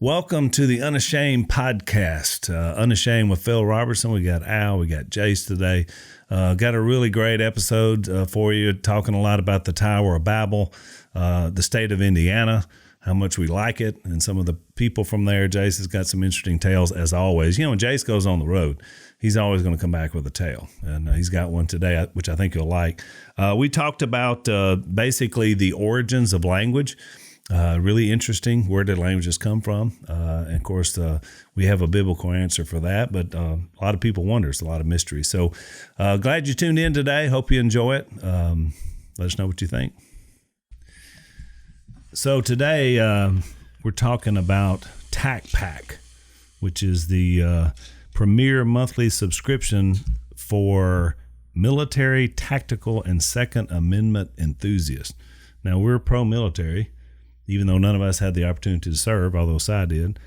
Welcome to the Unashamed podcast. Unashamed with Phil Robertson. We got Al, we got Jase today. Got a really great episode for you, talking a lot about the Tower of Babel, the state of Indiana, how much we like it, and some of the people from there. Jase has got some interesting tales, as always. You know, when Jase goes on the road, he's always going to come back with a tale, and he's got one today, which I think you'll like. We talked about basically the origins of language. Really interesting. Where did languages come from? And of course, we have a biblical answer for that, but a lot of people wonder. It's a lot of mystery. So glad you tuned in today. Hope you enjoy it. Let us know what you think. So today we're talking about TAC Pack, which is the premier monthly subscription for military, tactical, and Second Amendment enthusiasts. Now, we're pro-military. Even though none of us had the opportunity to serve, although Si did,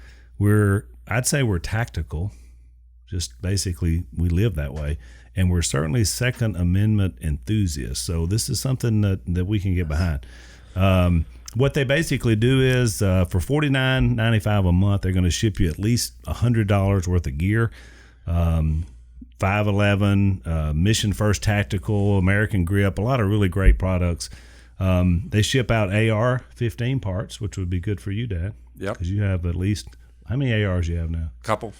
I'd say we're tactical. Just basically, we live that way. And we're certainly Second Amendment enthusiasts. So this is something that we can get behind. What they basically do is for $49.95 a month, they're going to ship you at least $100 worth of gear. 5.11, Mission First Tactical, American Grip, a lot of really great products. They ship out AR-15 parts, which would be good for you, Dad. Yep. Because you have at least, how many ARs you have now? Couple.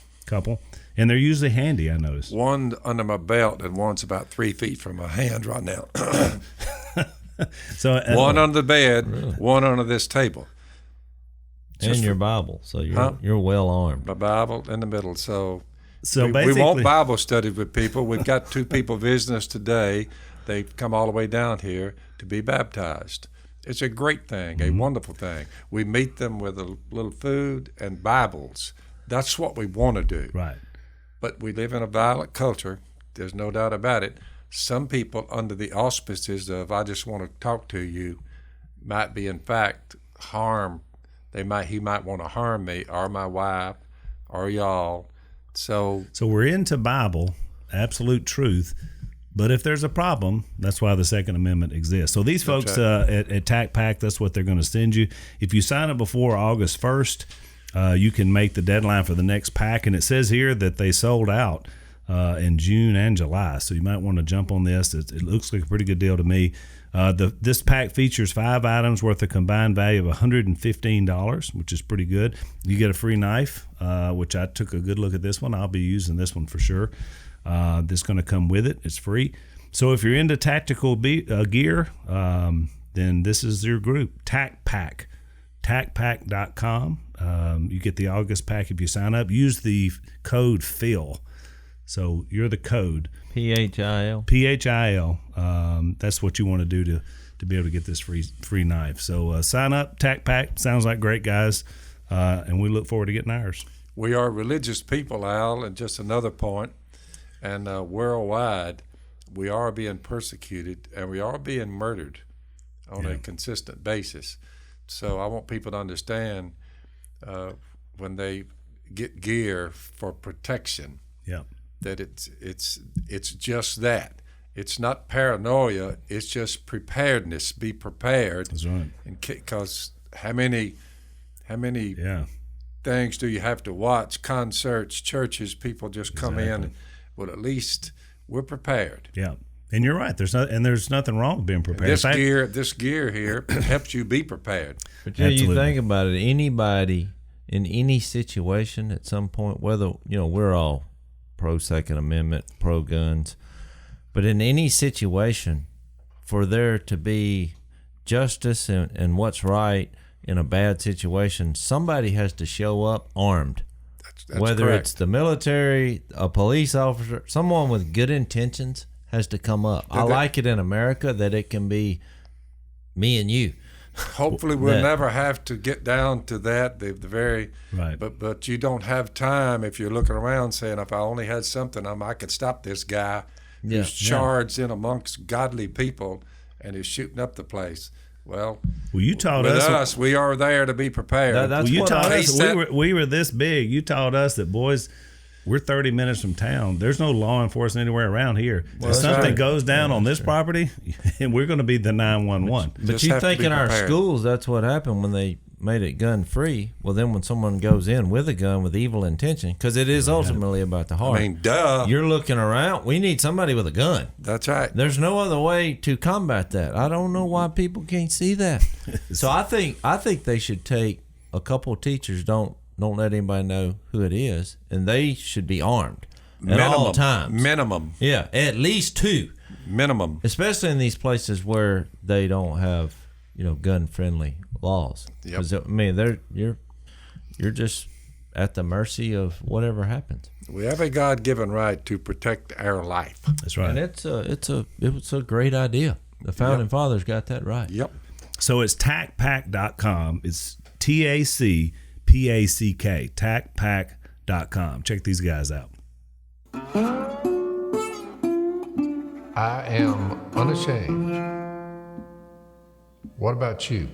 And they're usually handy, I noticed. One under my belt and one's about 3 feet from my hand right now. So one under the bed, Really? one under this table. And your Bible, so you're well armed. My Bible in the middle. So basically, we want Bible studies with people. We've got 2 people visiting us today. They've come all the way down here to be baptized. It's a great thing, a wonderful thing. We meet them with a little food and Bibles. That's what we want to do. Right. But we live in a violent culture. There's no doubt about it. Some people, under the auspices of "I just want to talk to you," might be in fact harm. He might want to harm me or my wife or y'all. So we're into Bible, absolute truth. But if there's a problem, that's why the Second Amendment exists. So these folks at TAC Pack, that's what they're going to send you. If you sign up before August 1st, you can make the deadline for the next pack. And it says here that they sold out in June and July. So you might want to jump on this. It looks like a pretty good deal to me. This pack features 5 items worth a combined value of $115, which is pretty good. You get a free knife, which I took a good look at this one. I'll be using this one for sure. That's going to come with it. It's free. So if you're into tactical gear, then this is your group, TAC Pack, tacpack.com. You get the August pack if you sign up. Use the code PHIL. So you're the code. PHIL. PHIL. That's what you want to do to be able to get this free knife. So sign up, TAC Pack. Sounds like great guys, and we look forward to getting ours. we are religious people, Al, and just another point. And worldwide, we are being persecuted and we are being murdered on a consistent basis. So I want people to understand when they get gear for protection, that it's just that. It's not paranoia. It's just preparedness. Be prepared. That's right. Because how many things do you have to watch? Concerts, churches, people just come in. Well, at least we're prepared. Yeah, and you're right. There's nothing wrong with being prepared. This gear here helps you be prepared. But you think about it. Anybody in any situation at some point, whether we're all pro Second Amendment, pro guns, but in any situation, for there to be justice and what's right in a bad situation, somebody has to show up armed. That's whether correct. It's the military, a police officer, someone with good intentions has to come up. I like it in America that it can be me and you. Hopefully we'll never have to get down to that. The very right. But you don't have time if you're looking around saying, if I only had something, I could stop this guy who's charged in amongst godly people and is shooting up the place. Well, you taught with us. We are there to be prepared. You taught us. We were this big. You taught us that, boys, we're 30 minutes from town. There's no law enforcement anywhere around here. If something goes down on this property, and we're going to be the 911. But you think in our schools, that's what happened when they made it gun free, well, then when someone goes in with a gun with evil intention, because it is ultimately about the heart. I mean, duh. You're looking around. We need somebody with a gun. That's right. There's no other way to combat that. I don't know why people can't see that. So I think they should take a couple of teachers. Don't let anybody know who it is, and they should be armed at all times. Minimum. Yeah, at least 2. Minimum. Especially in these places where they don't have, gun-friendly laws. Yep. Because I mean, you're just at the mercy of whatever happens. We have a God-given right to protect our life. That's right. And it's a great idea. The founding fathers got that right. Yep. So it's tacpack.com. It's TACPACK. Tacpack.com. Check these guys out. I am unashamed. What about you?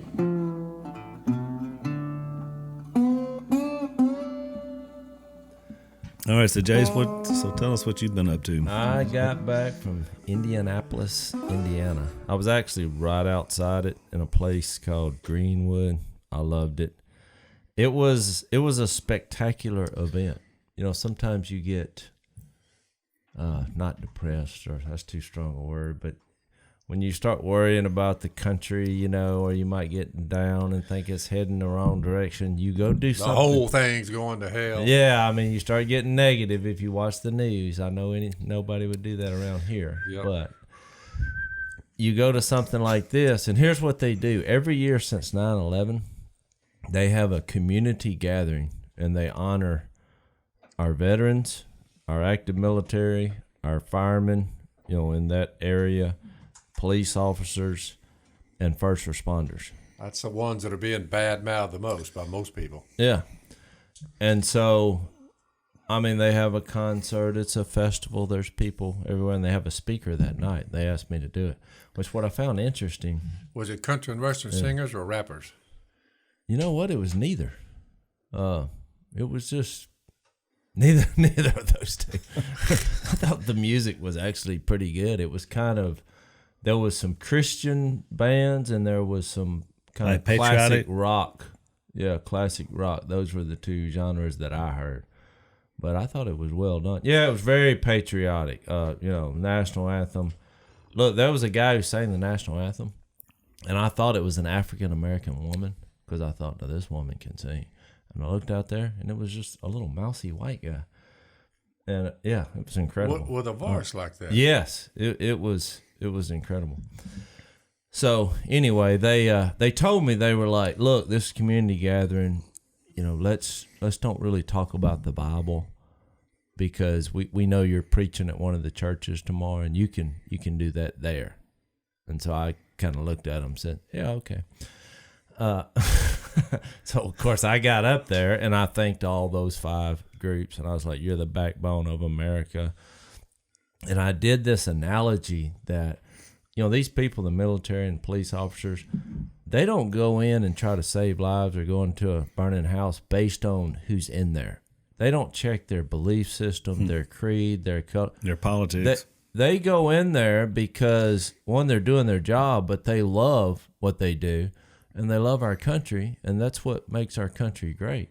All right, so Jase, tell us what you've been up to. I got back from Indianapolis, Indiana. I was actually right outside it in a place called Greenwood. I loved it. It was a spectacular event. Sometimes you get not depressed, or that's too strong a word, but when you start worrying about the country, or you might get down and think it's heading the wrong direction, you go do something. The whole thing's going to hell. Yeah, I mean, you start getting negative if you watch the news. I know nobody would do that around here, but you go to something like this, and here's what they do. Every year since 9/11, they have a community gathering, and they honor our veterans, our active military, our firemen, in that area, police officers, and first responders. That's the ones that are being bad-mouthed the most by most people. Yeah. And so, I mean, they have a concert. It's a festival. There's people everywhere, and they have a speaker that night. They asked me to do it, which what I found interesting. Was it country and western singers or rappers? You know what? It was neither. It was just neither of those two. I thought the music was actually pretty good. It was there was some Christian bands, and there was some kind of classic rock. Yeah, classic rock. Those were the 2 genres that I heard. But I thought it was well done. Yeah, it was very patriotic. National anthem. Look, there was a guy who sang the national anthem, and I thought it was an African-American woman, because I thought, now this woman can sing. And I looked out there, and it was just a little mousy white guy. And it was incredible. With a voice like that. Yes, it was incredible. So anyway, they told me, they were like, look, this community gathering, let's don't really talk about the Bible, because we know you're preaching at one of the churches tomorrow, and you can do that there. And so I kind of looked at them and said, yeah, okay. So of course I got up there, and I thanked all those 5 groups, and I was like, you're the backbone of America. And I did this analogy that, these people, the military and police officers, they don't go in and try to save lives or go into a burning house based on who's in there. They don't check their belief system, their creed, their politics. They go in there because, one, they're doing their job, but they love what they do, and they love our country, and that's what makes our country great.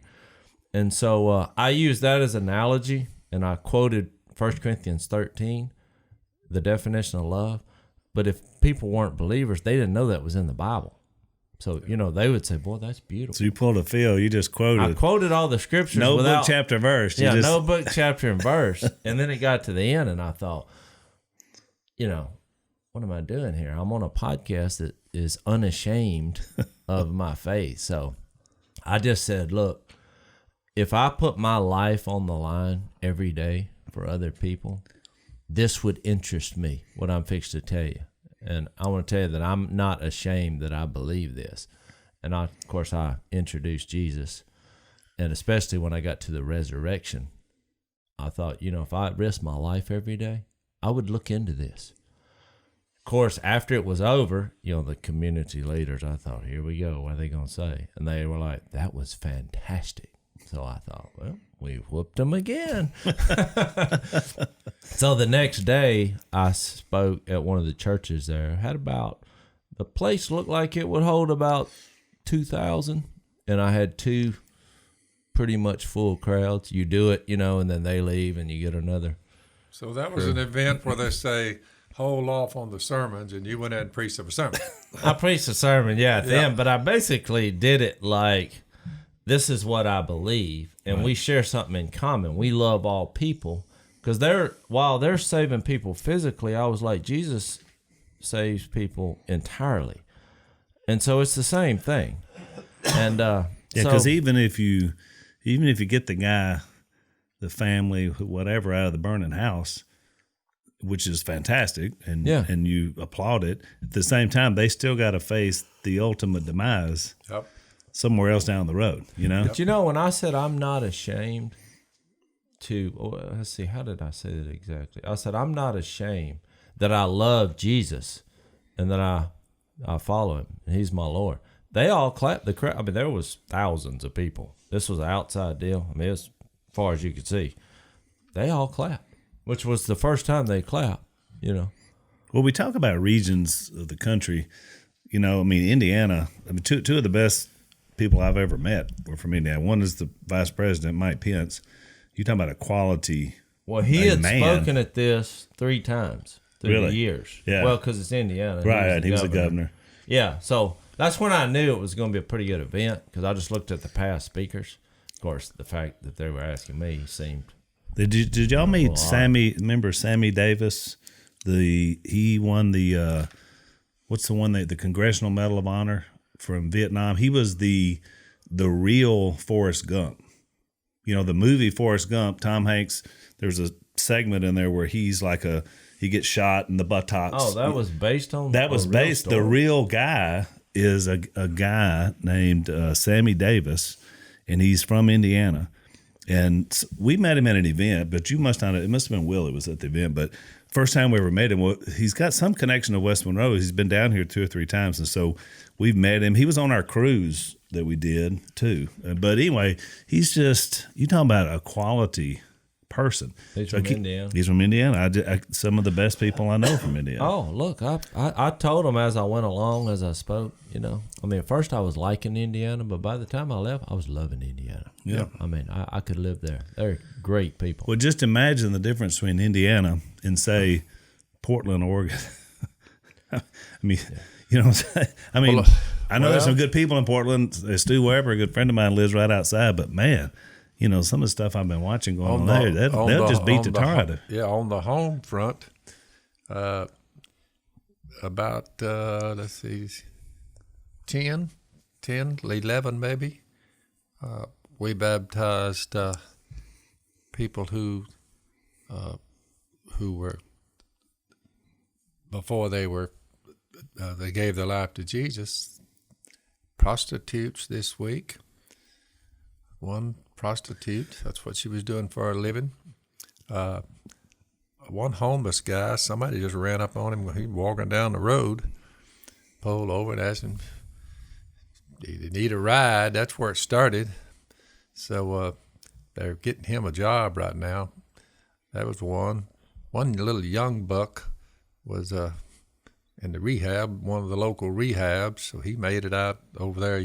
And so I used that as an analogy, and I quoted 1 Corinthians 13, the definition of love. But if people weren't believers, they didn't know that was in the Bible. So, they would say, boy, that's beautiful. So you pulled a Phil. You just quoted. I quoted all the scriptures. No book, chapter, verse. No book, chapter, and verse. And then it got to the end, and I thought, what am I doing here? I'm on a podcast that is unashamed of my faith. So I just said, look, if I put my life on the line every day for other people, this would interest me, what I'm fixed to tell you. And I want to tell you that I'm not ashamed that I believe this. And of course, I introduced Jesus. And especially when I got to the resurrection, I thought, if I risked my life every day, I would look into this. Of course, after it was over, the community leaders, I thought, here we go. What are they going to say? And they were like, that was fantastic. So I thought, well, we whooped them again. So the next day, I spoke at one of the churches there. The place looked like it would hold about 2,000. and I had 2 pretty much full crowds. You do it, and then they leave and you get another. So that was an event where they say, hold off on the sermons, and you went in and preached a sermon. I preached a sermon, at the end, but I basically did it like, this is what I believe, and we share something in common. We love all people, because while they're saving people physically, I was like, Jesus saves people entirely, and so it's the same thing. And because even if you get the guy, the family, whatever, out of the burning house, which is fantastic, and you applaud it, at the same time, they still got to face the ultimate demise somewhere else down the road, But when I said I'm not ashamed let's see, how did I say that exactly? I said, I'm not ashamed that I love Jesus and that I follow him, and he's my Lord. They all clapped. The crowd, there was thousands of people. This was an outside deal. It was as far as you could see. They all clapped, which was the first time they clapped, Well, we talk about regions of the country. Indiana, two of the best people I've ever met were from Indiana. One is the Vice President, Mike Pence. You're talking about a quality Well, he had spoken at this 3 times through the years. Yeah. Well, because it's Indiana. Right, he was the governor. Yeah, so that's when I knew it was going to be a pretty good event, because I just looked at the past speakers. Of course, the fact that they were asking me seemed... Did y'all meet Sammy? Remember Sammy Davis? He won the what's the one the Congressional Medal of Honor from Vietnam. He was the real Forrest Gump. The movie Forrest Gump. Tom Hanks. There's a segment in there where he's like he gets shot in the buttocks. Oh, that was based on that was based. The real guy is a guy named Sammy Davis, and he's from Indiana. And we met him at an event, but it must have been Will that was at the event. But first time we ever met him, he's got some connection to West Monroe. He's been down here 2 or 3 times, and so we've met him. He was on our cruise that we did too. But anyway, he's just, you talking about a quality person. He's from Indiana. He's from Indiana. Some of the best people I know from Indiana. Oh, look, I told him as I went along, as I spoke, at first I was liking Indiana, but by the time I left, I was loving Indiana. Yeah. I could live there. They're great people. Well, just imagine the difference between Indiana and, say, Portland, Oregon. You know what I'm saying? I know there's some good people in Portland. Stu Weber, a good friend of mine, lives right outside, but man, some of the stuff I've been watching going on there, they'll just beat the tar out of it. Yeah, on the home front, about, let's see, 10, 11 maybe, we baptized people who were, before they gave their life to Jesus, prostitutes this week. One prostitute, that's what she was doing for a living. One homeless guy, somebody just ran up on him when he was walking down the road, pulled over and asked him, "Do you need a ride?" That's where it started. So they're getting him a job right now. That was one. One little young buck was in the rehab, one of the local rehabs, so he made it out over there,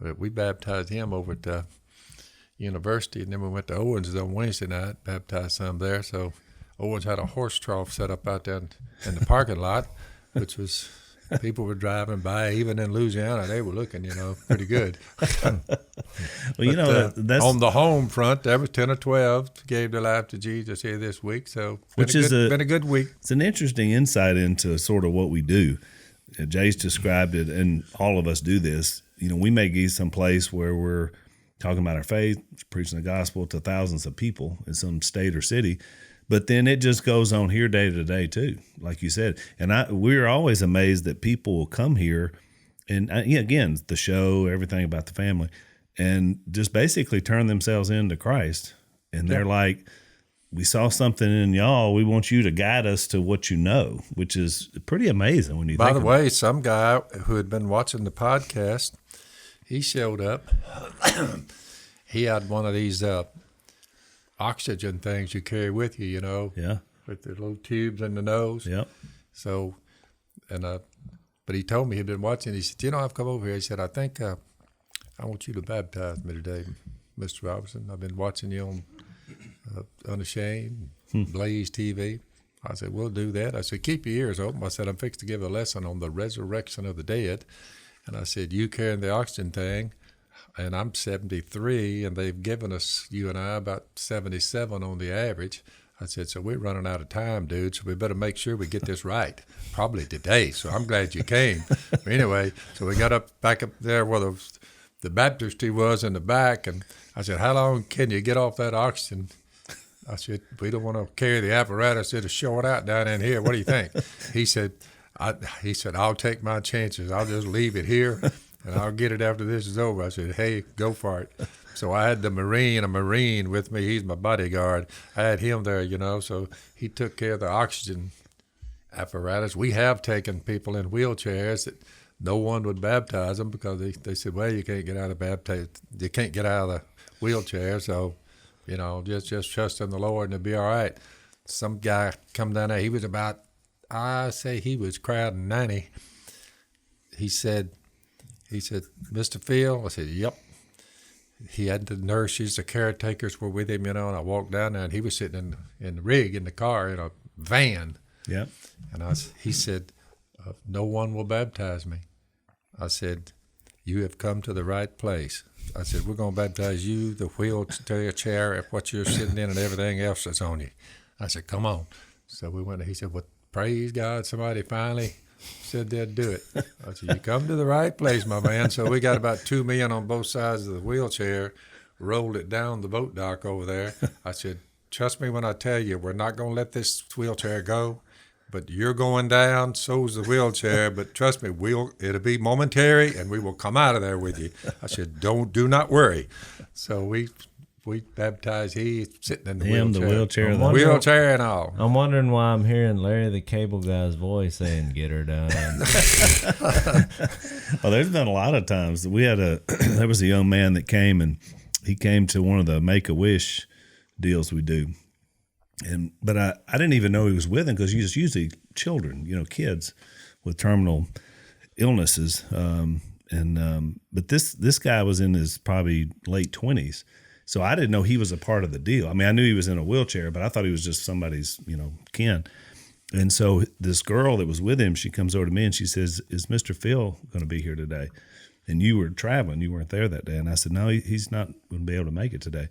But we baptized him over at the university, and then we went to Owens on Wednesday night, baptized some there. So Owens had a horse trough set up out there in the parking lot, which was, people were driving by, even in Louisiana, they were looking, pretty good. Well, that's on the home front, there was 10 or 12 gave their life to Jesus here this week. So been a good week. It's an interesting insight into sort of what we do. Jase described it, and all of us do this. We may get some place where we're talking about our faith, preaching the gospel to thousands of people in some state or city, but then it just goes on here day to day too, like you said. And we're always amazed that people will come here, and again, the show, everything about the family, and just basically turn themselves into Christ. And they're like, "We saw something in y'all. We want you to guide us to what you know," which is pretty amazing when you think about it. By the way, it. some guy who had been watching the podcast, he showed up. He had one of these oxygen things you carry with you, Yeah. with the little tubes in the nose. Yep. So, but he told me he'd been watching. He said, "I've come over here." He said, "I think I want you to baptize me today, Mr. Robertson. I've been watching you on Unashamed, Blaze TV. I said, we'll do that. I said, keep your ears open. I said, I'm fixed to give a lesson on the resurrection of the dead. And I said, you carrying the oxygen thing, and I'm 73, and they've given us, you and I, about 77 on the average. I said, so we're running out of time, dude, so we better make sure we get this right, probably today. So I'm glad you came. But anyway, so we got back up there where the baptistry was in the back, and I said, how long can you get off that oxygen? I said, we don't want to carry the apparatus. It'll short out down in here. What do you think? He said, I'll take my chances. I'll just leave it here, and I'll get it after this is over. I said, hey, go for it. So I had a Marine with me. He's my bodyguard. I had him there, so he took care of the oxygen apparatus. We have taken people in wheelchairs that no one would baptize them because they said, well, you can't get out of the wheelchair, so just trust in the Lord and it'll be all right. Some guy come down there. He was about, I say he was crowding 90. He said, Mr. Phil? I said, yep. He had the nurses, the caretakers were with him, and I walked down there, and he was sitting in the rig in the car in a van. Yeah. And he said, no one will baptize me. I said, you have come to the right place. I said, we're going to baptize you, the wheelchair, what you're sitting in, and everything else that's on you. I said, come on. So we went, and he said, well, praise God, somebody finally said they'd do it. I said, you come to the right place, my man. So we got about 2 men on both sides of the wheelchair, rolled it down the boat dock over there. I said, trust me when I tell you, we're not going to let this wheelchair go, but you're going down, so's the wheelchair, but trust me, it'll be momentary, and we will come out of there with you. I said, do not worry. So we baptized, he sitting in the wheelchair. Wheelchair and all. I'm wondering why I'm hearing Larry the Cable Guy's voice saying, get her done. Well, there's been a lot of times. There was a young man that came, and he came to one of the Make-A-Wish deals we do. But I didn't even know he was with him because it's usually children, kids with terminal illnesses. But this guy was in his probably late 20s. So I didn't know he was a part of the deal. I mean, I knew he was in a wheelchair, but I thought he was just somebody's, kin. And so this girl that was with him, she comes over to me and she says, is Mr. Phil going to be here today? And you were traveling. You weren't there that day. And I said, no, he's not going to be able to make it today.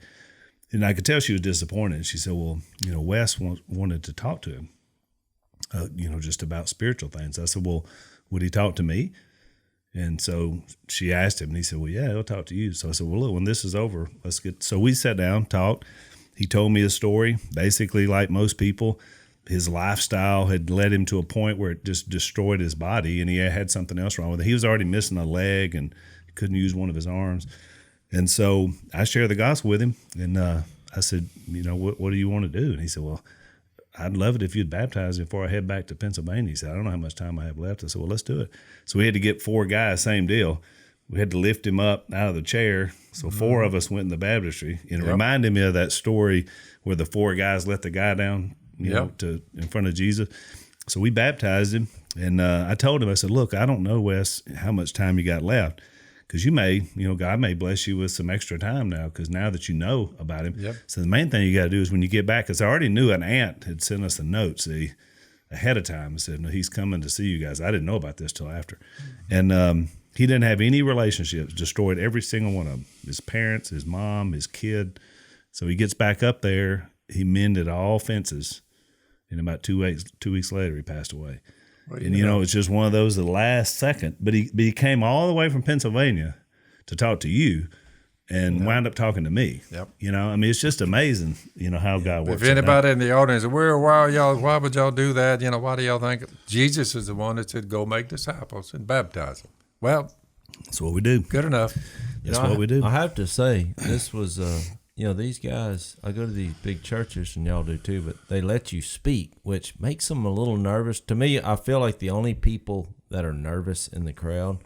And I could tell she was disappointed. And she said, well, Wes wanted to talk to him, just about spiritual things. I said, well, would he talk to me? And so she asked him, and he said, well, yeah, he'll talk to you. So I said, well, look, when this is over, so we sat down, talked. He told me a story. Basically, like most people, his lifestyle had led him to a point where it just destroyed his body, and he had something else wrong with it. He was already missing a leg and couldn't use one of his arms. And so I shared the gospel with him, and I said, what do you want to do? And he said, well, I'd love it if you'd baptize me before I head back to Pennsylvania. He said, I don't know how much time I have left. I said, well, let's do it. So we had to get 4 guys, same deal. We had to lift him up out of the chair. So 4 of us went in the baptistry. And it reminded me of that story where the 4 guys let the guy down, in front of Jesus. So we baptized him. And I told him, I said, look, I don't know, Wes, how much time you got left. Because God may bless you with some extra time now, because now that you know about him. Yep. So the main thing you got to do is when you get back, because I already knew an aunt had sent us a note, ahead of time and said, no, he's coming to see you guys. I didn't know about this till after. And he didn't have any relationships, destroyed every single one of them, his parents, his mom, his kid. So he gets back up there. He mended all fences. And about 2 weeks later, he passed away. And, it's just one of those the last second. But he came all the way from Pennsylvania to talk to you and wound up talking to me. Yep. It's just amazing, how God works. If anybody in the audience, why would y'all do that? Why do y'all think Jesus is the one that said, go make disciples and baptize them? Well, that's what we do. Good enough. That's what we do. I have to say, this was, these guys, I go to these big churches, and y'all do too, but they let you speak, which makes them a little nervous. To me, I feel like the only people that are nervous in the crowd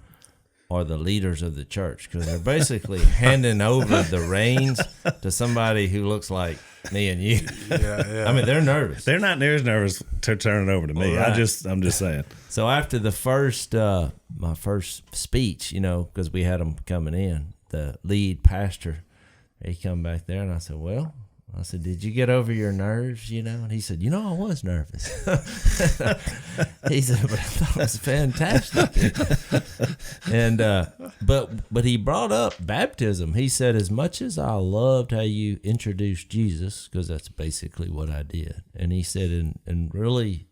are the leaders of the church, because they're basically handing over the reins to somebody who looks like me and you. Yeah. I mean, they're nervous. They're not near as nervous to turn it over to me. Right. I'm just saying. So after the first, my first speech, because we had them coming in, the lead pastor. He come back there, and I said, well, did you get over your nerves, And he said, I was nervous. He said, but I thought it was fantastic. And but he brought up baptism. He said, as much as I loved how you introduced Jesus, because that's basically what I did. And he said, and really,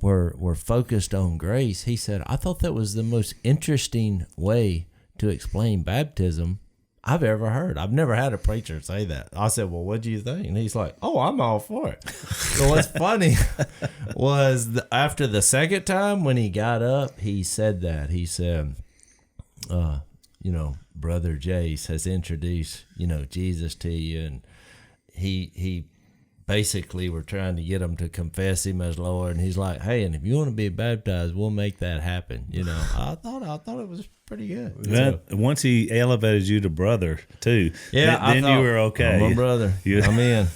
we're focused on grace. He said, I thought that was the most interesting way to explain baptism I've ever heard. I've never had a preacher say that. I said, well, what do you think? And he's like, oh, I'm all for it. So what's funny was after the second time when he got up, he said that. He said, Brother Jase has introduced, Jesus to you. And he basically were trying to get him to confess him as Lord. And he's like, hey, and if you want to be baptized, we'll make that happen. I thought it was pretty good. Once he elevated you to brother too, then you were okay. I'm a brother. I'm in.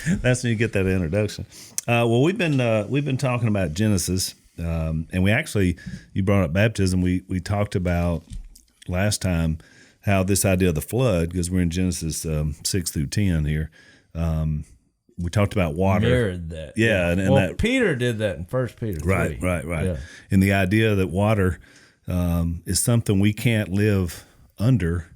That's when you get that introduction. Well, we've been talking about Genesis, and we actually, you brought up baptism. We talked about last time how this idea of the flood, because we're in Genesis 6 through 10 here. We talked about water. Mirrored that. Yeah. And that, Peter did that in 1 Peter 3. Right. Yeah. And the idea that water is something we can't live under,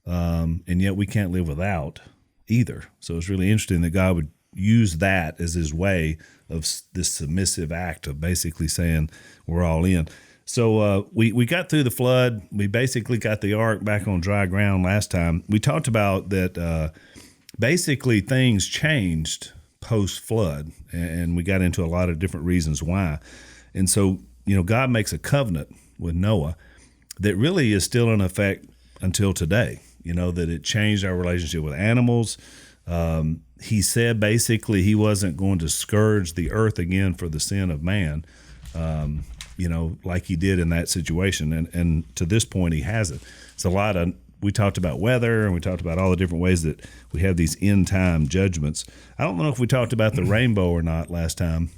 and yet we can't live without either. So it's really interesting that God would use that as his way of this submissive act of basically saying we're all in. So we got through the flood. We basically got the ark back on dry ground last time. We talked about that basically things changed post-flood, and we got into a lot of different reasons why. And so, God makes a covenant with Noah that really is still in effect until today, that it changed our relationship with animals. He said basically he wasn't going to scourge the earth again for the sin of man, like he did in that situation. And to this point, he hasn't. It's a lot of, we talked about weather, and we talked about all the different ways that we have these end time judgments. I don't know if we talked about the rainbow or not last time,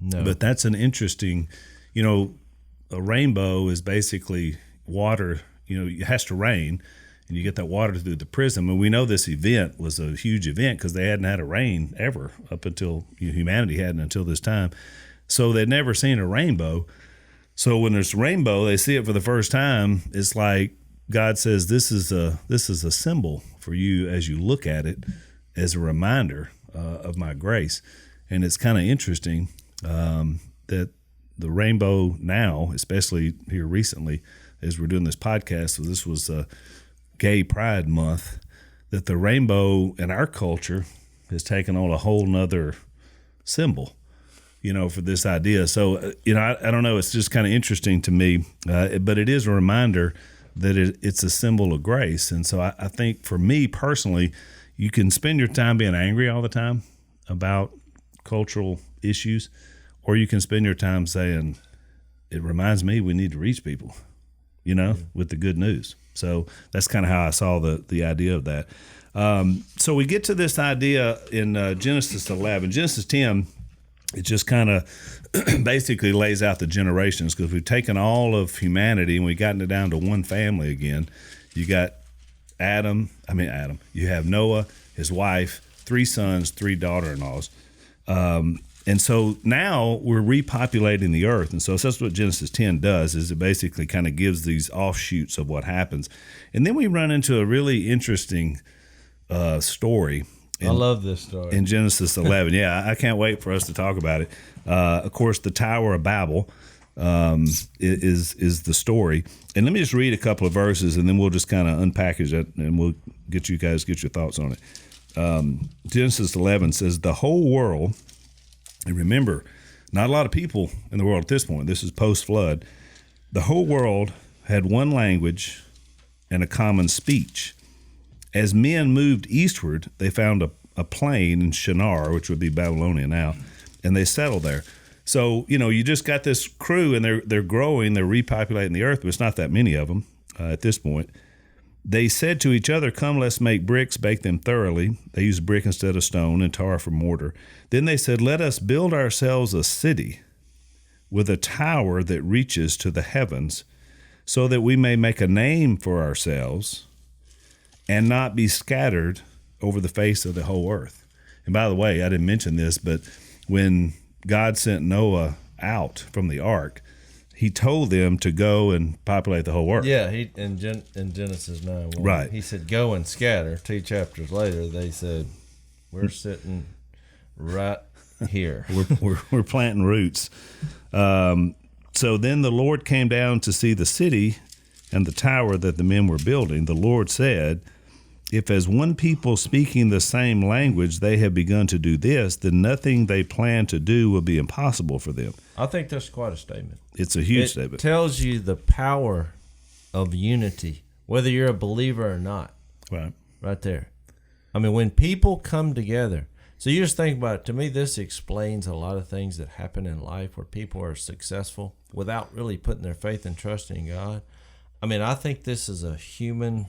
but that's an interesting, a rainbow is basically water, it has to rain, and you get that water through the prism. And we know this event was a huge event because they hadn't had a rain ever up until humanity hadn't until this time. So they'd never seen a rainbow. So when there's a rainbow, they see it for the first time. It's like God says, this is a symbol for you as you look at it, as a reminder of my grace. And it's kind of interesting that the rainbow now, especially here recently, as we're doing this podcast, so this was Gay Pride Month, that the rainbow in our culture has taken on a whole nother symbol, for this idea. So, I don't know, it's just kind of interesting to me, but it is a reminder that it's a symbol of grace. And so I think for me personally, you can spend your time being angry all the time about cultural issues, or you can spend your time saying, it reminds me we need to reach people, with the good news. So that's kind of how I saw the idea of that. So we get to this idea in Genesis 11. Genesis 10, it just kind of basically lays out the generations, because we've taken all of humanity and we've gotten it down to one family again. You got Adam. You have Noah, his wife, 3 sons, 3 daughter-in-laws. And so now we're repopulating the earth. And so that's what Genesis 10 does, is it basically kind of gives these offshoots of what happens. And then we run into a really interesting story. I love this story. In Genesis 11. Yeah, I can't wait for us to talk about it. Of course, the Tower of Babel is the story. And let me just read a couple of verses, and then we'll just kind of unpackage it, and we'll get your thoughts on it. Genesis 11 says, the whole world, and remember, not a lot of people in the world at this point. This is post-flood. The whole world had one language and a common speech. As men moved eastward, they found a plain in Shinar, which would be Babylonia now, and they settled there. So, you just got this crew, and they're growing, they're repopulating the earth, but it's not that many of them at this point. They said to each other, come, let's make bricks, bake them thoroughly. They used brick instead of stone and tar for mortar. Then they said, let us build ourselves a city with a tower that reaches to the heavens, so that we may make a name for ourselves and not be scattered over the face of the whole earth. And by the way, I didn't mention this, but when God sent Noah out from the ark, he told them to go and populate the whole earth. Yeah, in Genesis 9:1, right. He said, "Go and scatter." 2 chapters later, they said, "We're sitting right here. we're planting roots." So then the Lord came down to see the city and the tower that the men were building. The Lord said, "If as one people speaking the same language they have begun to do this, then nothing they plan to do will be impossible for them." I think that's quite a statement. It's a huge statement. It tells you the power of unity, whether you're a believer or not. Right there. I mean, when people come together, so you just think about it. To me, this explains a lot of things that happen in life where people are successful without really putting their faith and trust in God. I mean, I think this is a human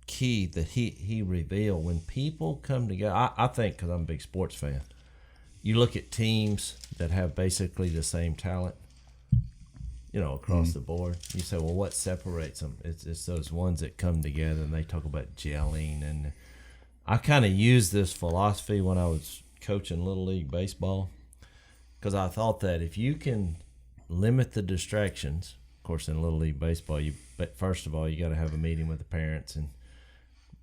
key that he revealed. When people come together, I think, because I'm a big sports fan, you look at teams that have basically the same talent, across the board. You say, well, what separates them? It's those ones that come together, and they talk about gelling. And I kind of used this philosophy when I was coaching Little League baseball, because I thought that if you can limit the distractions, of course, in Little League baseball, but first of all, you got to have a meeting with the parents,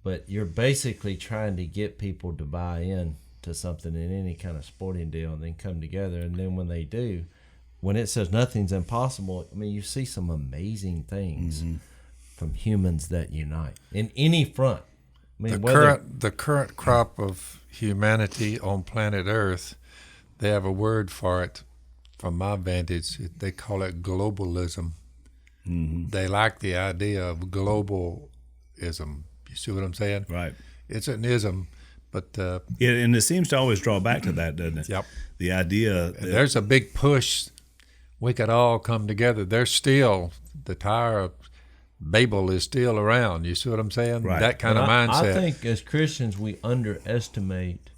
but you're basically trying to get people to buy in to something in any kind of sporting deal, and then come together. And then when they do, when it says nothing's impossible, I mean, you see some amazing things from humans that unite in any front. I mean, the current crop of humanity on planet Earth, they have a word for it. From my vantage, they call it globalism. They like the idea of globalism. You see what I'm saying? Right. It's an ism, but and it seems to always draw back to that, doesn't it? Yep. The idea that there's a big push. We could all come together. There's still the Tower of Babel is still around. You see what I'm saying? Right. That kind of mindset. I think as Christians, we underestimate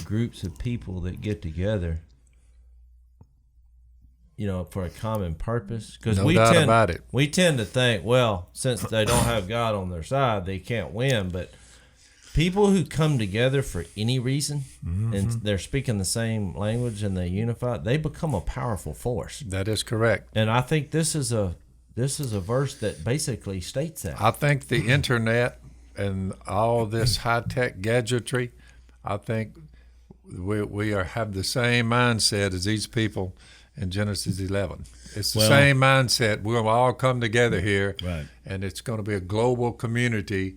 groups of people that get together, for a common purpose. Because no doubt about it. We tend to think, well, since they don't have God on their side, they can't win. But people who come together for any reason, and they're speaking the same language and they unify, they become a powerful force. That is correct. And I think this is a verse that basically states that. I think the internet and all this high-tech gadgetry, I think we have the same mindset as these people in Genesis 11. It's the same mindset. We'll all come together here, right, and it's going to be a global community.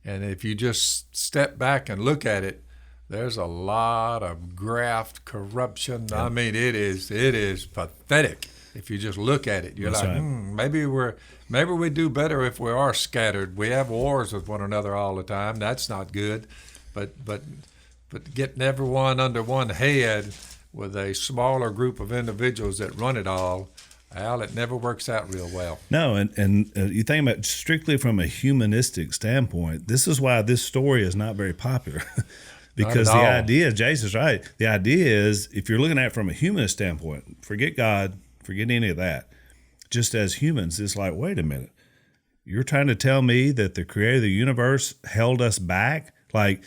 And if you just step back and look at it, there's a lot of graft, corruption. Yeah. I mean, it is pathetic. If you just look at it, you're That's like, right. maybe we do better if we are scattered. We have wars with one another all the time. That's not good. But getting everyone under one head with a smaller group of individuals that run it all, it never works out real well. No, and you think about it strictly from a humanistic standpoint, this is why this story is not very popular. Because the idea, Jase is right, the idea is, if you're looking at it from a humanist standpoint, forget God, forget any of that. Just as humans, it's like, wait a minute. You're trying to tell me that the creator of the universe held us back? Like,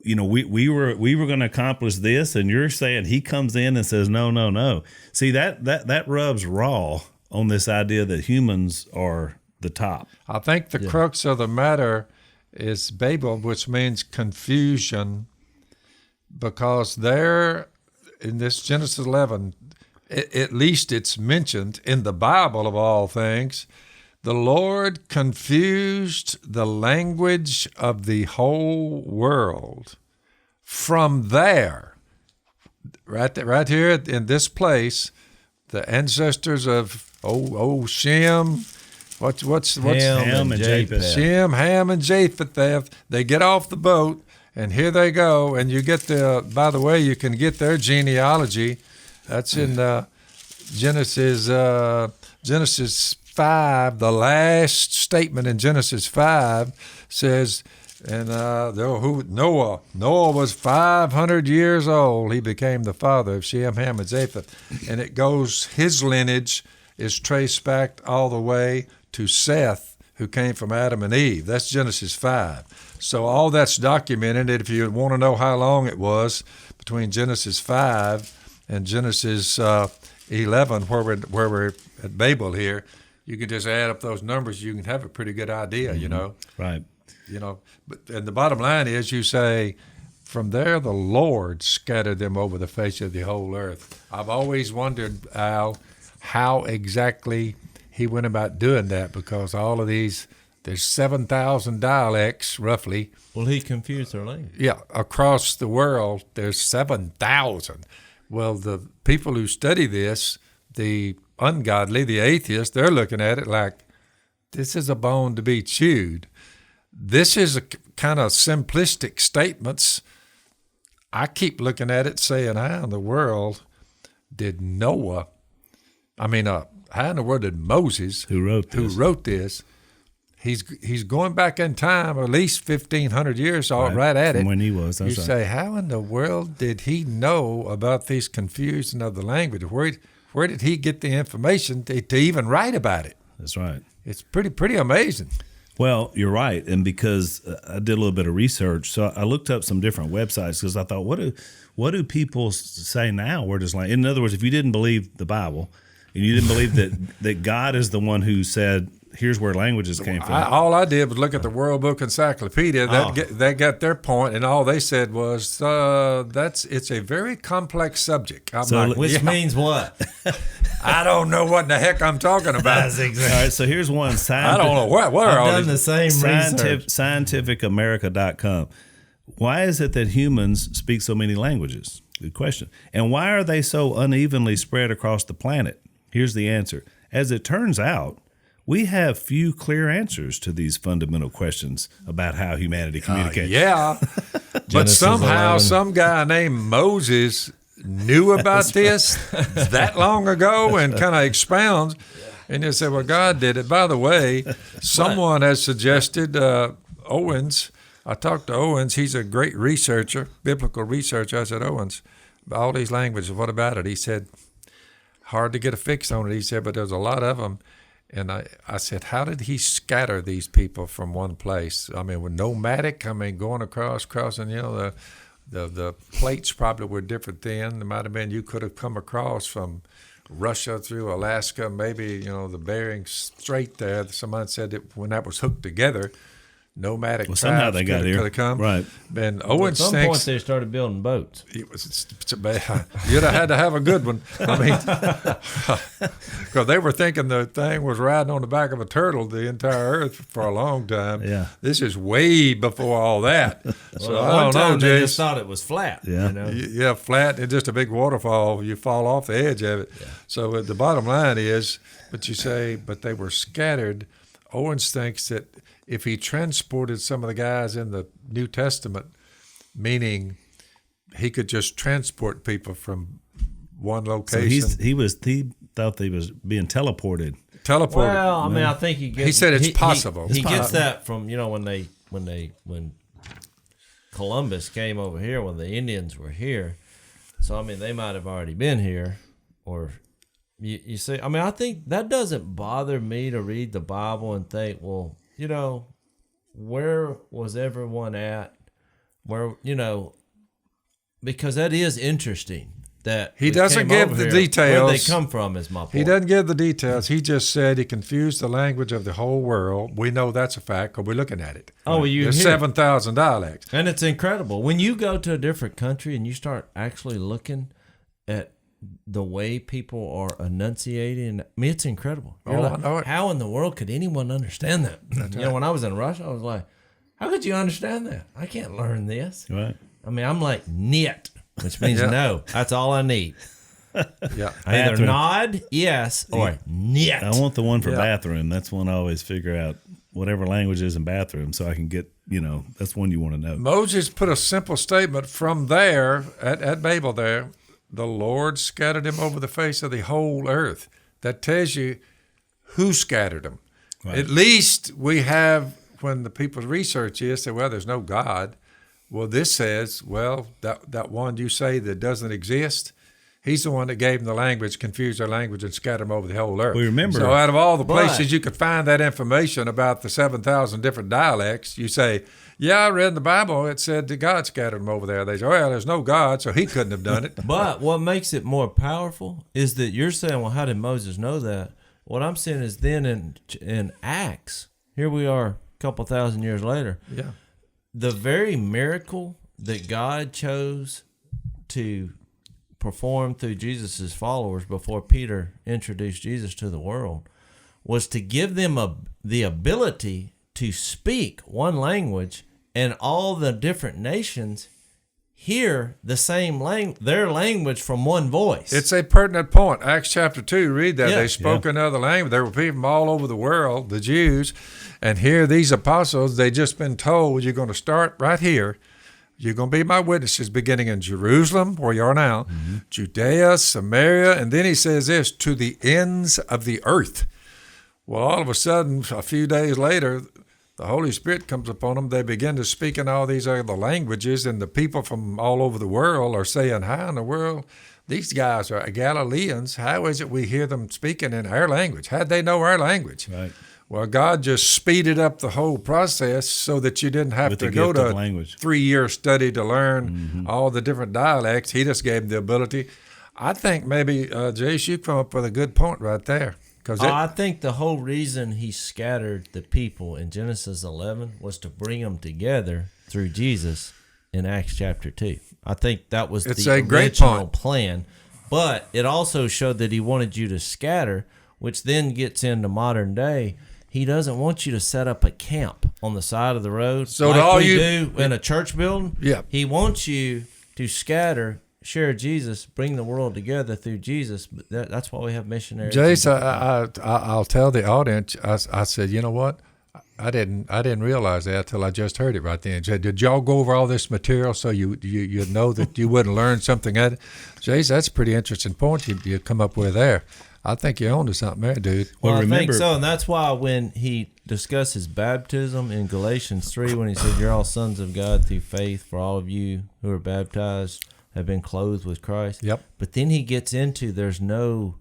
we were going to accomplish this, and you're saying he comes in and says, no. See, that rubs raw on this idea that humans are the top. I think the crux of the matter is Babel, which means confusion, because there in this Genesis 11, at least it's mentioned in the Bible of all things, the Lord confused the language of the whole world. From there, right here in this place, the ancestors of Shem, what's Ham and Japheth. Shem, Ham, and Japheth. They get off the boat, and here they go. And you get by the way, you can get their genealogy. That's in Genesis 5, the last statement in Genesis 5 says, and Noah was 500 years old. He became the father of Shem, Ham, and Japheth. And it goes, his lineage is traced back all the way to Seth, who came from Adam and Eve. That's Genesis 5. So all that's documented. If you want to know how long it was between Genesis 5 and Genesis 11, where we're at Babel here, you can just add up those numbers. You can have a pretty good idea, you know. Right. You know, and the bottom line is, you say, from there the Lord scattered them over the face of the whole earth. I've always wondered, Al, how exactly he went about doing that, because all of these, there's 7,000 dialects roughly. Well, he confused their language. Yeah, across the world, there's 7,000. Well, the people who study this, the ungodly, the atheists, they're looking at it like, this is a bone to be chewed. This is a kind of simplistic statements. I keep looking at it saying, how in the world did Noah, how in the world did Moses, Who wrote this? He's going back in time at least 1,500 years, right at from it. when he was. You say, how in the world did he know about these confusion of the language? Where did he get the information to even write about it? That's right. It's pretty amazing. Well, you're right, and because I did a little bit of research, so I looked up some different websites because I thought, what do people say now? We're just like, in other words, if you didn't believe the Bible and you didn't believe that God is the one who said, here's where languages came from. All I did was look at the World Book Encyclopedia. They got their point, and all they said was, it's a very complex subject. Which means what? I don't know what the heck I'm talking about. That's exactly. All right, so here's one. I don't know what are all I've done these? the same research. Scientificamerica.com. Why is it that humans speak so many languages? Good question. And why are they so unevenly spread across the planet? Here's the answer. As it turns out, we have few clear answers to these fundamental questions about how humanity communicates. Yeah, but somehow 11. some guy named Moses knew about this that long ago and kind of expounds. And you say, well, God did it. By the way, someone has suggested, Owens, I talked to Owens. He's a great researcher, biblical researcher. I said, Owens, all these languages, what about it? He said, hard to get a fix on it. He said, but there's a lot of them. And I said, how did he scatter these people from one place? With nomadic, going crossing, the plates probably were different then. It might have been you could have come across from Russia through Alaska, maybe, the Bering Strait there. Someone said that when that was hooked together, nomadic tribes somehow they got here. could have come. Right. And Owens At some thinks point, they started building boats. you'd have had to have a good one. Because they were thinking the thing was riding on the back of a turtle the entire earth for a long time. Yeah. This is way before all that. So I don't know, They Jase. just thought it was flat. Yeah. Yeah, flat and just a big waterfall. You fall off the edge of it. Yeah. So the bottom line is, but you say, but they were scattered. Owens thinks that if he transported some of the guys in the New Testament, meaning he could just transport people from one location. So he thought they was being teleported. Well, I think he said it's possible. He gets that from when Columbus came over here, when the Indians were here. So they might have already been here, or you see. I think that doesn't bother me to read the Bible and think, well, where was everyone at? Because that is interesting. That he doesn't give the details. Where they come from is my point. He doesn't give the details. He just said he confused the language of the whole world. We know that's a fact because we're looking at it. Oh, well, there's 7,000 dialects, and it's incredible when you go to a different country and you start actually looking at the way people are enunciating. It's incredible. You're I know it. How in the world could anyone understand that? Right. When I was in Russia, I was like, how could you understand that? I can't learn this. Right. I'm like, niet, which means no. That's all I need. Yeah. I either Bathroom. nod, yes, or niet. I want the one for bathroom. That's one I always figure out, whatever language is in bathroom, so I can get, that's one you want to know. Moses put a simple statement from there, at Babel there, the Lord scattered him over the face of the whole earth. That tells you who scattered them. Right. At least we have, when the people's research is, say, well, there's no God. Well, this says, well, that one you say that doesn't exist, He's the one that gave them the language, confused their language, and scattered them over the whole earth. We remember. So out of all the places you could find that information about the 7,000 different dialects, you say, yeah, I read in the Bible, it said that God scattered them over there. They say, well, there's no God, so he couldn't have done it. But what makes it more powerful is that you're saying, well, how did Moses know that? What I'm saying is then in Acts, here we are a couple thousand years later. Yeah. The very miracle that God chose to perform through Jesus' followers before Peter introduced Jesus to the world was to give them the ability to speak one language, and all the different nations hear the same their language from one voice. It's a pertinent point. Acts chapter 2, read that. Yeah. They spoke another language. There were people from all over the world, the Jews, and here these apostles, they just been told, you're going to start right here. You're going to be my witnesses beginning in Jerusalem, where you are now, Judea, Samaria, and then he says this, to the ends of the earth. Well, all of a sudden, a few days later, the Holy Spirit comes upon them. They begin to speak in all these other languages, and the people from all over the world are saying, how in the world? These guys are Galileans. How is it we hear them speaking in our language? How'd they know our language? Right. Well, God just speeded up the whole process so that you didn't have With to the go gift of to language. 3-year study to learn all the different dialects. He just gave them the ability. I think maybe, Jase, you come up with a good point right there. I think the whole reason he scattered the people in Genesis 11 was to bring them together through Jesus in Acts chapter 2. I think that was It's the a great original point. plan. But it also showed that he wanted you to scatter, which then gets into modern day. He doesn't want you to set up a camp on the side of the road So like to all we you- do in a church building. Yeah. He wants you to scatter, share Jesus, bring the world together through Jesus. But that's why we have missionaries. Jase, I'll tell the audience. I said, you know what? I didn't realize that till I just heard it right then. Did y'all go over all this material so you know that you wouldn't learn something at it? Jase, that's a pretty interesting point you come up with there. I think you're onto something there, dude. Well, I remember- think so, and that's why when he discussed his baptism in Galatians 3, when he said, you're all sons of God through faith, for all of you who are baptized have been clothed with Christ. Yep. But then he gets into there's no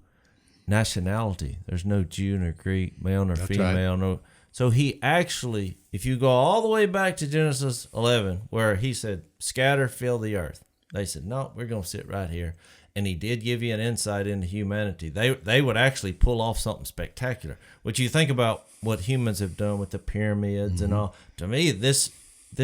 nationality. There's no Jew nor Greek, male nor female. right. No. So he actually, if you go all the way back to Genesis 11, where he said, scatter, fill the earth. They said, no, we're going to sit right here. And he did give you an insight into humanity. They would actually pull off something spectacular. Which you think about what humans have done with the pyramids and all. To me, this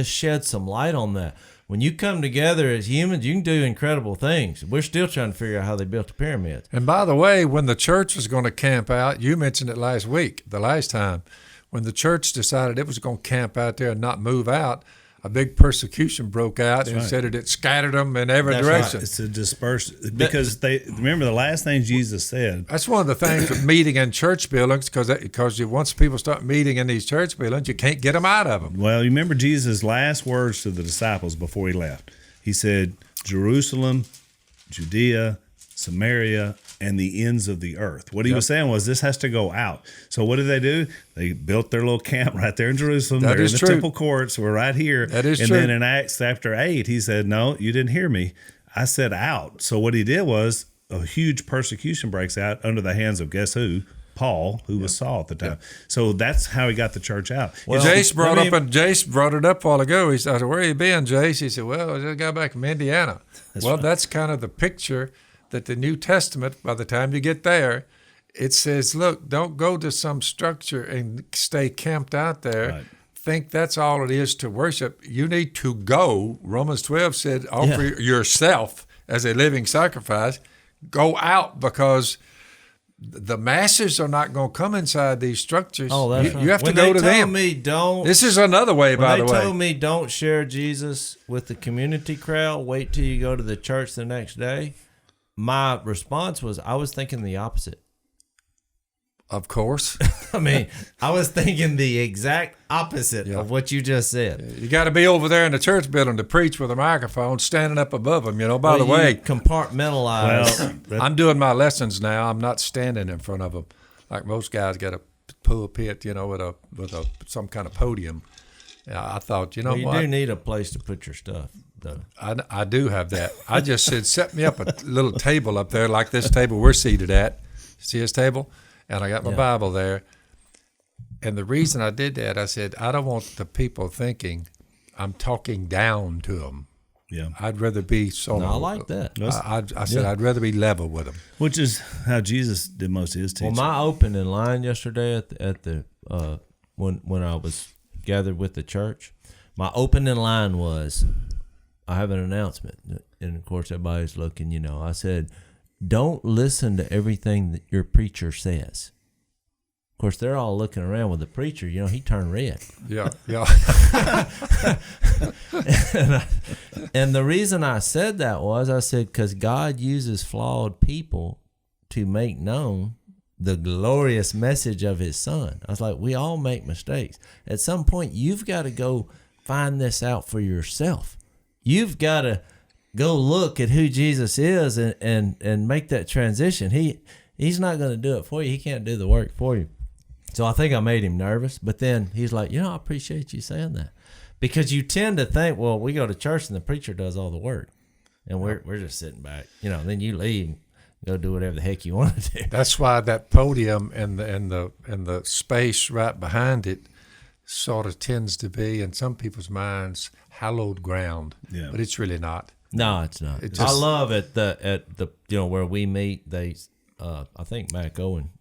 sheds some light on that. When you come together as humans, you can do incredible things. We're still trying to figure out how they built the pyramids. And by the way, when the church was going to camp out, you mentioned it last week, the last time, when the church decided it was going to camp out there and not move out, a big persecution broke out and said it scattered them in every That's direction. right. It's a dispersion because they remember the last thing Jesus said. That's one of the things with meeting in church buildings, because once people start meeting in these church buildings, you can't get them out of them. Well, you remember Jesus' last words to the disciples before he left. He said, Jerusalem, Judea, Samaria, and the ends of the earth. What he was saying was this has to go out. So what did they do? They built their little camp right there in Jerusalem. That They're is in the true. temple courts. We're right here. That is and true. then in Acts chapter 8, he said, no, you didn't hear me. I said out. So what he did was a huge persecution breaks out under the hands of guess who? Paul, who was Saul at the time. So that's how he got the church out. Well, Jase brought let me- Jase brought it up a while ago. He said, "Where you been, Jase?" He said, "Well, I just got back from Indiana." That's kind of the picture that the New Testament, by the time you get there, it says, "Look, don't go to some structure and stay camped out there. Right. Think that's all it is to worship. You need to go." Romans 12 said, "Offer yourself as a living sacrifice. Go out because." The masses are not going to come inside these structures. Oh, that's right. You have to When go to they them. told me don't. This is another way, by the When they way. told me don't share Jesus with the community crowd, wait till you go to the church the next day, my response was I was thinking the opposite. Of course. I mean, I was thinking the exact opposite of what you just said. You got to be over there in the church building to preach with a microphone standing up above them. By the Well, you way, compartmentalize. Well, I'm doing my lessons now. I'm not standing in front of them like most guys got a pulpit, with some kind of podium. I thought, you know Well, you what? do need a place to put your stuff, though. I do have that. I just said, set me up a little table up there like this table we're seated at. See this table? And I got my Bible there. And the reason I did that, I said, I don't want the people thinking I'm talking down to them. Yeah. I'd rather be sort No, of. I like that. I said, I'd rather be level with them. Which is how Jesus did most of his teaching. Well, my opening line yesterday at the when I was gathered with the church, my opening line was, I have an announcement, and of course everybody's looking. You know, I said, don't listen to everything that your preacher says. Of course, they're all looking around with the preacher. You know, he turned red. Yeah, yeah. And the reason I said that was, I said, because God uses flawed people to make known the glorious message of his son. I was like, we all make mistakes. At some point, you've got to go find this out for yourself. You've got to go look at who Jesus is and make that transition. He's not going to do it for you. He can't do the work for you. So I think I made him nervous. But then he's like, you know, I appreciate you saying that. Because you tend to think, well, we go to church and the preacher does all the work. And we're just sitting back. You know, then you leave, go do whatever the heck you want to do. That's why that podium and the space right behind it sort of tends to be, in some people's minds, hallowed ground. Yeah. But it's really not. No, it's not. I love at the you know where we meet. They, I think Mac Owen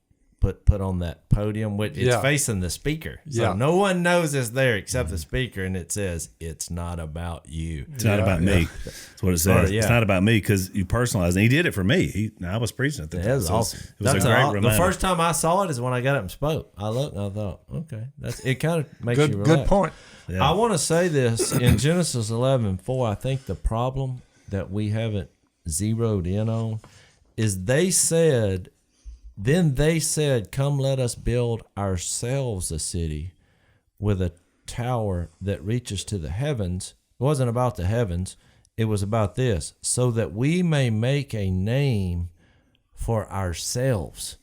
put on that podium, which it's facing the speaker, so no one knows it's there except the speaker, and it says, "It's not about you. It's not about me." That's what it says. It's not about me because you personalize. And he did it for me. I was preaching at the time. That was awesome. It was a great reminder. The first time I saw it is when I got up and spoke. I looked and I thought, okay, it kind of makes you relax. Good point. Yeah. I want to say this in Genesis 11:4. I think the problem that we haven't zeroed in on is they said, come let us build ourselves a city with a tower that reaches to the heavens. It wasn't about the heavens. It was about this, so that we may make a name for ourselves.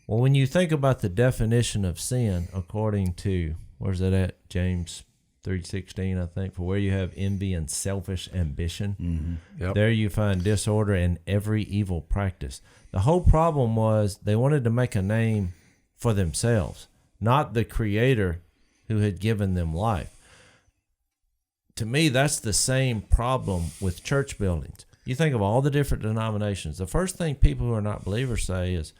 Well, when you think about the definition of sin, according to, where's that at? James 3:16, I think, for where you have envy and selfish ambition, there you find disorder and every evil practice. The whole problem was they wanted to make a name for themselves, not the Creator who had given them life. To me, that's the same problem with church buildings. You think of all the different denominations. The first thing people who are not believers say is,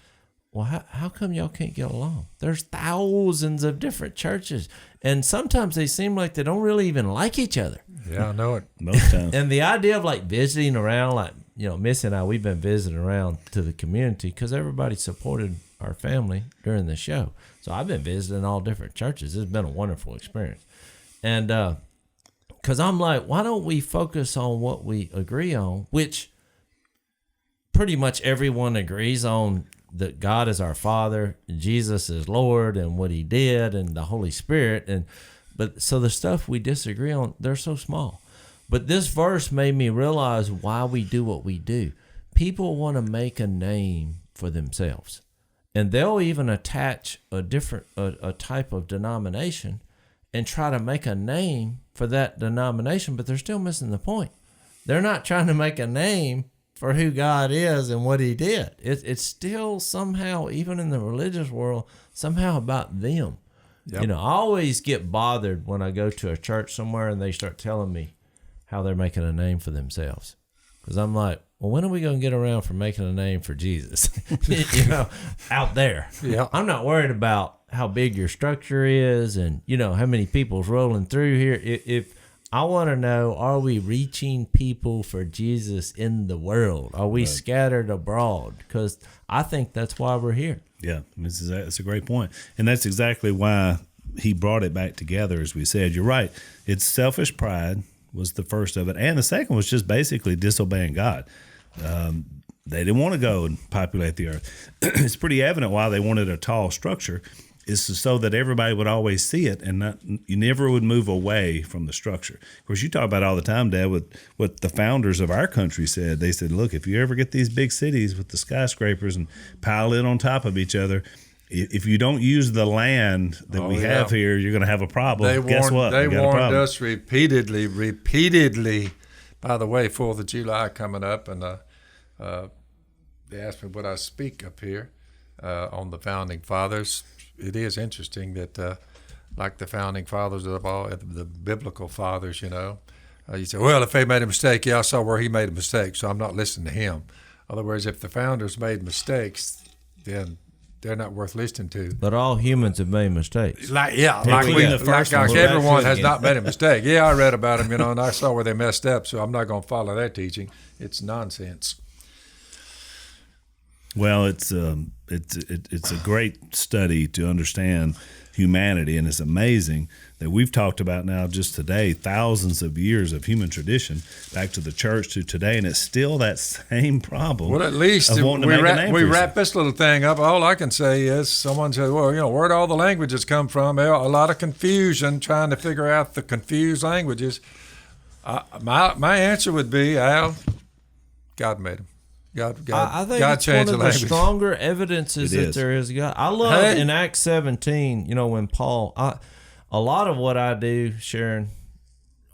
well, how come y'all can't get along? There's thousands of different churches, and sometimes they seem like they don't really even like each other. Yeah, I know it. Most times. And the idea of like visiting around, like, you know, Missy and I, we've been visiting around to the community because everybody supported our family during the show. So I've been visiting all different churches. It's been a wonderful experience. And because I'm like, why don't we focus on what we agree on, which pretty much everyone agrees on, that God is our Father, Jesus is Lord, and what he did, and the Holy Spirit. But so the stuff we disagree on, they're so small. But this verse made me realize why we do what we do. People want to make a name for themselves, and they'll even attach a type of denomination and try to make a name for that denomination, but they're still missing the point. They're not trying to make a name for who God is and what he did. It's still somehow, even in the religious world, somehow about them. Yep. You know, I always get bothered when I go to a church somewhere and they start telling me how they're making a name for themselves. Because I'm like, well, when are we going to get around for making a name for Jesus? You know, out there. Yeah. I'm not worried about how big your structure is and, you know, how many people's rolling through here. If I want to know, are we reaching people for Jesus in the world? Are we scattered abroad? Because I think that's why we're here. Yeah, that's a great point. And that's exactly why he brought it back together, as we said. You're right. It's selfish pride was the first of it. And the second was just basically disobeying God. They didn't want to go and populate the earth. It's pretty evident why they wanted a tall structure. Is so that everybody would always see it and you never would move away from the structure. Of course, you talk about all the time, Dad, with what the founders of our country said. They said, look, if you ever get these big cities with the skyscrapers and pile it on top of each other, if you don't use the land that we have here, you're going to have a problem. Guess what? They warned us repeatedly. By the way, 4th of July coming up, and they asked me would I speak up here on the Founding Fathers. It is interesting that, like the Founding Fathers of all the biblical fathers, you say, well, if they made a mistake, I saw where he made a mistake, so I'm not listening to him. In other words, if the founders made mistakes, then they're not worth listening to. But all humans have made mistakes. Like everyone has not made a mistake. Yeah, I read about them, and I saw where they messed up, so I'm not going to follow their teaching. It's nonsense. Well, it's a great study to understand humanity, and it's amazing that we've talked about now just today thousands of years of human tradition back to the church to today, and it's still that same problem. Well, at least we wrap this little thing up. All I can say is someone said, well, where'd all the languages come from? A lot of confusion trying to figure out the confused languages. My answer would be, Al, God made them. I think God it's one of the language. stronger evidences that there is God. I love in Acts 17, when Paul, a lot of what I do, Sharon,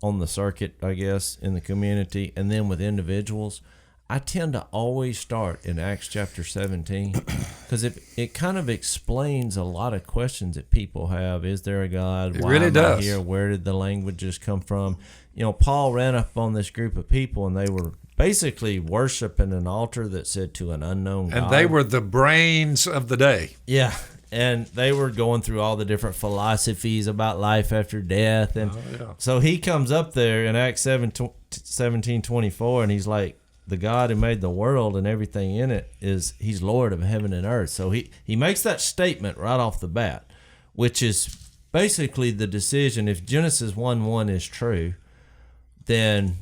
on the circuit, I guess, in the community, and then with individuals, I tend to always start in Acts chapter 17 because it kind of explains a lot of questions that people have. Is there a God? It Why really am does. I here? Where did the languages come from? Paul ran up on this group of people, and they were basically worshiping an altar that said to an unknown God. And they were the brains of the day. Yeah. And they were going through all the different philosophies about life after death. And so he comes up there in Acts 17:24, and he's like, the God who made the world and everything in it he's Lord of heaven and earth. So he makes that statement right off the bat, which is basically the decision. If Genesis 1:1 is true, then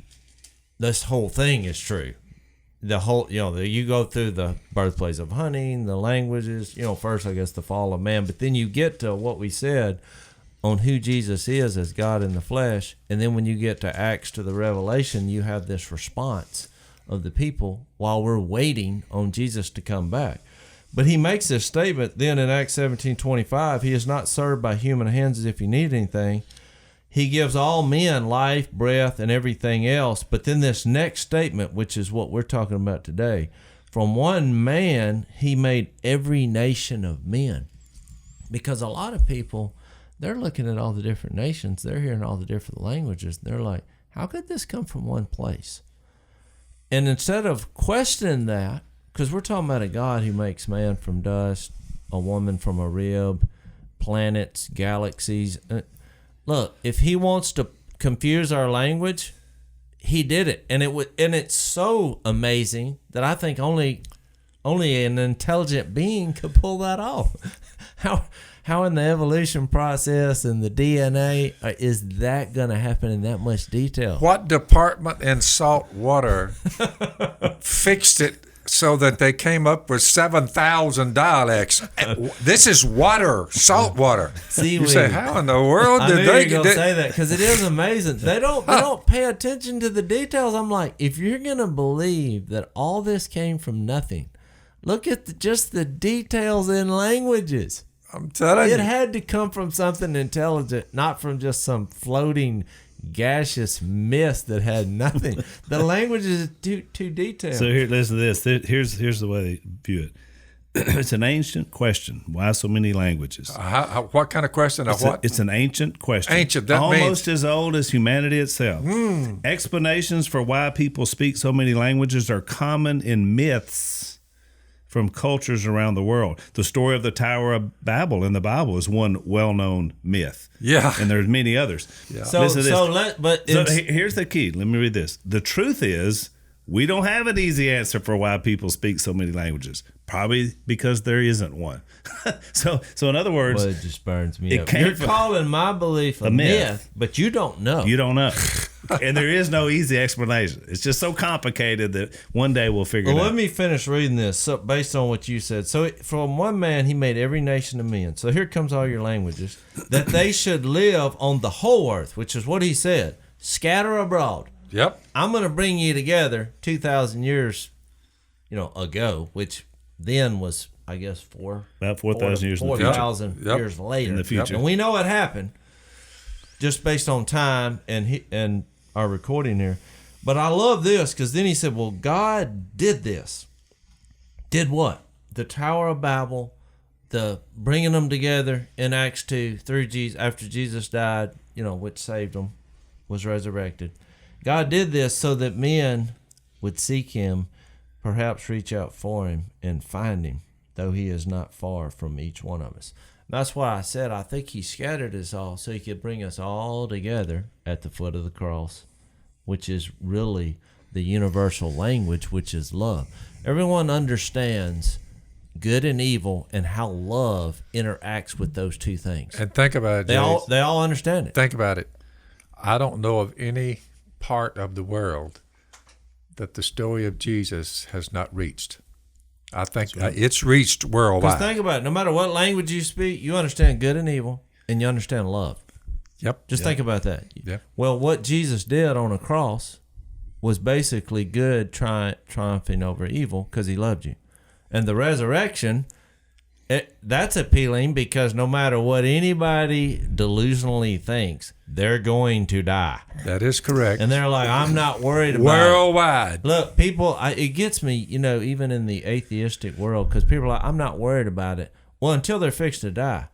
this whole thing is true. The whole, you go through the birthplace of hunting, the languages, first, I guess, the fall of man, but then you get to what we said on who Jesus is as God in the flesh. And then when you get to Acts, to the Revelation, you have this response of the people while we're waiting on Jesus to come back. But he makes this statement then in Acts 17:25, he is not served by human hands as if he needed anything. He gives all men life, breath, and everything else. But then this next statement, which is what we're talking about today, from one man, he made every nation of men. Because a lot of people, they're looking at all the different nations. They're hearing all the different languages. They're like, how could this come from one place? And instead of questioning that, because we're talking about a God who makes man from dust, a woman from a rib, planets, galaxies. Look, if he wants to confuse our language, he did it, and it's so amazing that I think only an intelligent being could pull that off. How in the evolution process and the DNA is that going to happen in that much detail? What department in salt water fixed it so that they came up with 7,000 dialects? This is water, salt water. Seaweed. You say, how in the world did I knew they you were gonna say that because it is amazing. They don't pay attention to the details. I'm like, if you're gonna believe that all this came from nothing, look at just the details in languages. I'm telling you. It had to come from something intelligent, not from just some floating gaseous mist that had nothing. The language is too detailed. So here, listen to this. Here's the way they view it. It's an ancient question. Why so many languages? What kind of question? It's an ancient question. Ancient, that almost means as old as humanity itself. Explanations for why people speak so many languages are common in myths from cultures around the world. The story of the Tower of Babel in the Bible is one well-known myth. Yeah. And there's many others. Yeah. So here's the key. Let me read this. The truth is, we don't have an easy answer for why people speak so many languages. Probably because there isn't one. So in other words, well, it just burns me up. You're calling my belief a myth, but you don't know. You don't know. And there is no easy explanation. It's just so complicated that one day we'll figure it out. Let me finish reading this based on what you said. So from one man, he made every nation of men. So here comes all your languages. That they should live on the whole earth, which is what he said. Scatter abroad. Yep. I'm going to bring you together 2,000 years, ago, which then was I guess, about 4,000 years in the future. 4,000 years later. In the future. And we know it happened just based on time and our recording here. But I love this because then he said, well, God did this. Did what? The Tower of Babel, the bringing them together in Acts 2 through Jesus, after Jesus died, which saved them, was resurrected. God did this so that men would seek him, perhaps reach out for him and find him, though he is not far from each one of us. That's why I said I think he scattered us all so he could bring us all together at the foot of the cross, which is really the universal language, which is love. Everyone understands good and evil and how love interacts with those two things. And think about it, They all understand it. Think about it. I don't know of any part of the world that the story of Jesus has not reached. I think it's reached worldwide. Because think about it. No matter what language you speak, you understand good and evil, and you understand love. Yep. Just think about that. Yep. Well, what Jesus did on a cross was basically good triumphing over evil because he loved you. And the resurrection, that's appealing because no matter what anybody delusionally thinks, they're going to die. That is correct. And they're like, I'm not worried about worldwide. it. Look, people, it gets me, even in the atheistic world, because people are like, I'm not worried about it. Well, until they're fixed to die.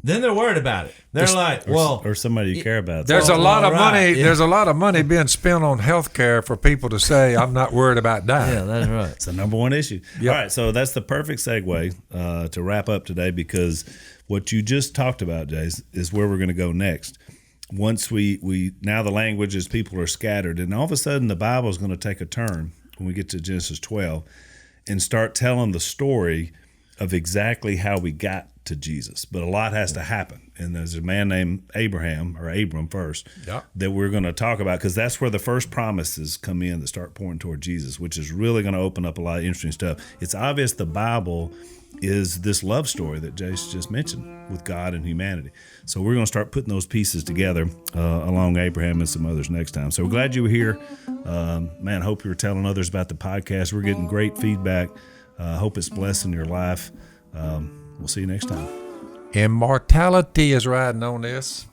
Then they're worried about it. They're like, well, or somebody you care about. There's a lot of money. Yeah. There's a lot of money being spent on health care for people to say, I'm not worried about dying. Yeah, that's right. It's the number one issue. Yep. All right, so that's the perfect segue to wrap up today, because what you just talked about, Jase, is where we're going to go next. Once we now the language is people are scattered, and all of a sudden the Bible is going to take a turn when we get to Genesis 12 and start telling the story of exactly how we got to Jesus. But a lot has to happen. And there's a man named Abram first, that we're going to talk about, because that's where the first promises come in that start pointing toward Jesus, which is really going to open up a lot of interesting stuff. It's obvious the Bible is this love story that Jase just mentioned with God and humanity. So we're going to start putting those pieces together along Abraham and some others next time. So we're glad you were here. Man, hope you were telling others about the podcast. We're getting great feedback. Hope it's blessing your life. We'll see you next time. Immortality is riding on this.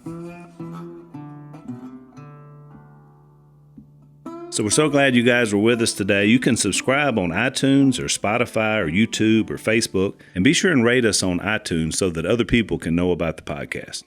So we're so glad you guys were with us today. You can subscribe on iTunes or Spotify or YouTube or Facebook, and be sure and rate us on iTunes so that other people can know about the podcast.